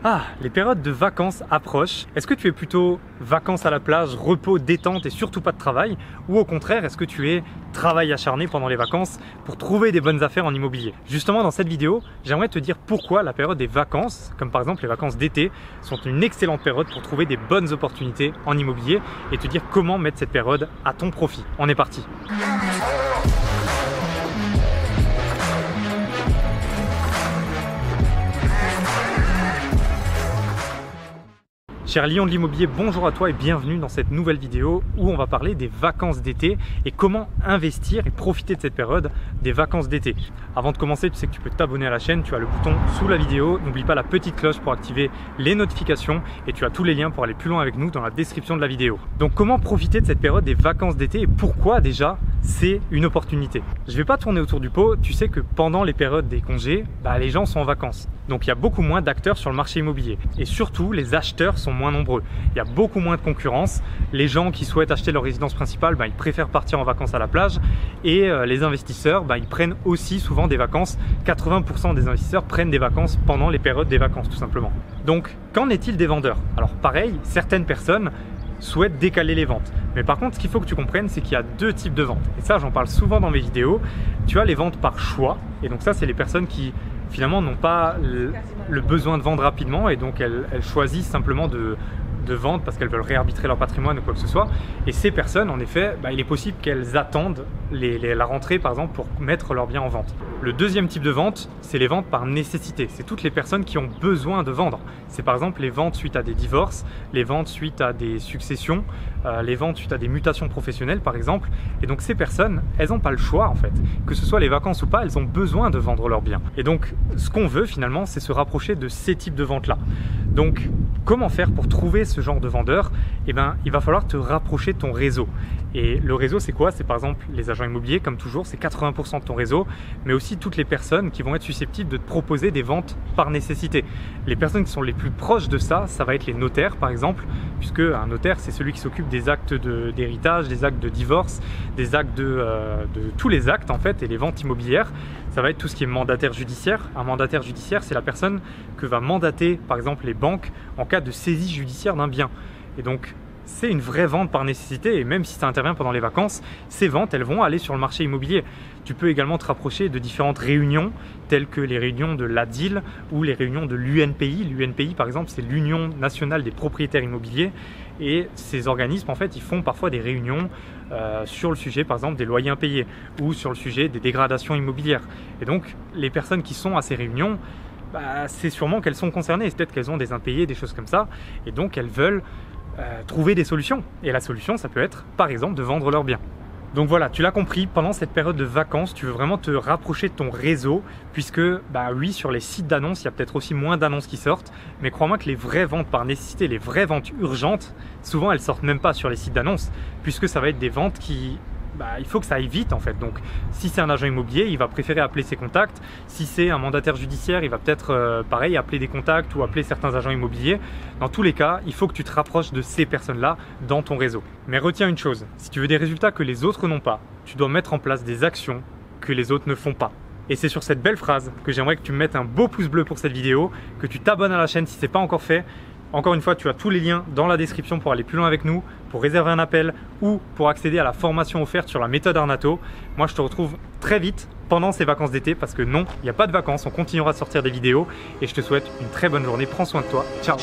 Ah, les périodes de vacances approchent. Est-ce que tu es plutôt vacances à la plage, repos, détente et surtout pas de travail? Ou au contraire, est-ce que tu es travail acharné pendant les vacances pour trouver des bonnes affaires en immobilier? Justement, dans cette vidéo, j'aimerais te dire pourquoi la période des vacances, comme par exemple les vacances d'été, sont une excellente période pour trouver des bonnes opportunités en immobilier et te dire comment mettre cette période à ton profit. On est parti! Cher lion de l'immobilier, bonjour à toi et bienvenue dans cette nouvelle vidéo où on va parler des vacances d'été et comment investir et profiter de cette période des vacances d'été. Avant de commencer, tu sais que tu peux t'abonner à la chaîne, tu as le bouton sous la vidéo, n'oublie pas la petite cloche pour activer les notifications et tu as tous les liens pour aller plus loin avec nous dans la description de la vidéo. Donc comment profiter de cette période des vacances d'été et pourquoi déjà c'est une opportunité? Je ne vais pas tourner autour du pot, tu sais que pendant les périodes des congés, les gens sont en vacances. Donc il y a beaucoup moins d'acteurs sur le marché immobilier et surtout les acheteurs sont moins nombreux. Il y a beaucoup moins de concurrence. Les gens qui souhaitent acheter leur résidence principale, ils préfèrent partir en vacances à la plage et les investisseurs, ils prennent aussi souvent des vacances. 80% des investisseurs prennent des vacances pendant les périodes des vacances tout simplement. Donc qu'en est-il des vendeurs? Alors pareil, certaines personnes souhaitent décaler les ventes. Mais par contre, ce qu'il faut que tu comprennes, c'est qu'il y a deux types de ventes. Et ça, j'en parle souvent dans mes vidéos. Tu as les ventes par choix. Et donc ça, c'est les personnes qui finalement n'ont pas le besoin de vendre rapidement et donc elles choisissent simplement de vendre parce qu'elles veulent réarbitrer leur patrimoine ou quoi que ce soit. Et ces personnes, en effet, il est possible qu'elles attendent la rentrée par exemple pour mettre leurs biens en vente. Le deuxième type de vente, c'est les ventes par nécessité. C'est toutes les personnes qui ont besoin de vendre. C'est par exemple les ventes suite à des divorces, les ventes suite à des successions, les ventes suite à des mutations professionnelles par exemple. Et donc ces personnes, elles n'ont pas le choix en fait. Que ce soit les vacances ou pas, elles ont besoin de vendre leurs biens. Et donc ce qu'on veut finalement, c'est se rapprocher de ces types de ventes-là. Donc comment faire pour trouver ce genre de vendeur? Il va falloir te rapprocher de ton réseau. Et le réseau, c'est quoi? C'est par exemple les agents immobiliers, comme toujours, c'est 80% de ton réseau, mais aussi toutes les personnes qui vont être susceptibles de te proposer des ventes par nécessité. Les personnes qui sont les plus proches de ça, ça va être les notaires par exemple, puisque un notaire, c'est celui qui s'occupe des actes d'héritage, des actes de divorce, des actes de tous les actes en fait, et les ventes immobilières. Ça va être tout ce qui est mandataire judiciaire. Un mandataire judiciaire, c'est la personne que va mandater par exemple les banques en cas de saisie judiciaire d'un bien. Et donc, c'est une vraie vente par nécessité et même si ça intervient pendant les vacances, ces ventes, elles vont aller sur le marché immobilier. Tu peux également te rapprocher de différentes réunions telles que les réunions de l'ADIL ou les réunions de l'UNPI. L'UNPI, par exemple, c'est l'Union nationale des propriétaires immobiliers et ces organismes, en fait, ils font parfois des réunions sur le sujet, par exemple, des loyers impayés ou sur le sujet des dégradations immobilières. Et donc, les personnes qui sont à ces réunions, c'est sûrement qu'elles sont concernées. Peut-être qu'elles ont des impayés, des choses comme ça et donc elles veulent trouver des solutions. Et la solution, ça peut être par exemple de vendre leurs biens. Donc voilà, tu l'as compris, pendant cette période de vacances, tu veux vraiment te rapprocher de ton réseau puisque, oui, sur les sites d'annonces, il y a peut-être aussi moins d'annonces qui sortent, mais crois-moi que les vraies ventes par nécessité, les vraies ventes urgentes, souvent elles sortent même pas sur les sites d'annonces puisque ça va être des ventes qui... il faut que ça aille vite en fait. Donc si c'est un agent immobilier, il va préférer appeler ses contacts. Si c'est un mandataire judiciaire, il va peut-être pareil appeler des contacts ou appeler certains agents immobiliers. Dans tous les cas, il faut que tu te rapproches de ces personnes-là dans ton réseau. Mais retiens une chose, si tu veux des résultats que les autres n'ont pas, tu dois mettre en place des actions que les autres ne font pas. Et c'est sur cette belle phrase que j'aimerais que tu me mettes un beau pouce bleu pour cette vidéo, que tu t'abonnes à la chaîne si ce n'est pas encore fait. Encore une fois, tu as tous les liens dans la description pour aller plus loin avec nous, pour réserver un appel ou pour accéder à la formation offerte sur la méthode Arnato. Moi, je te retrouve très vite pendant ces vacances d'été parce que non, il n'y a pas de vacances, on continuera de sortir des vidéos et je te souhaite une très bonne journée. Prends soin de toi. Ciao!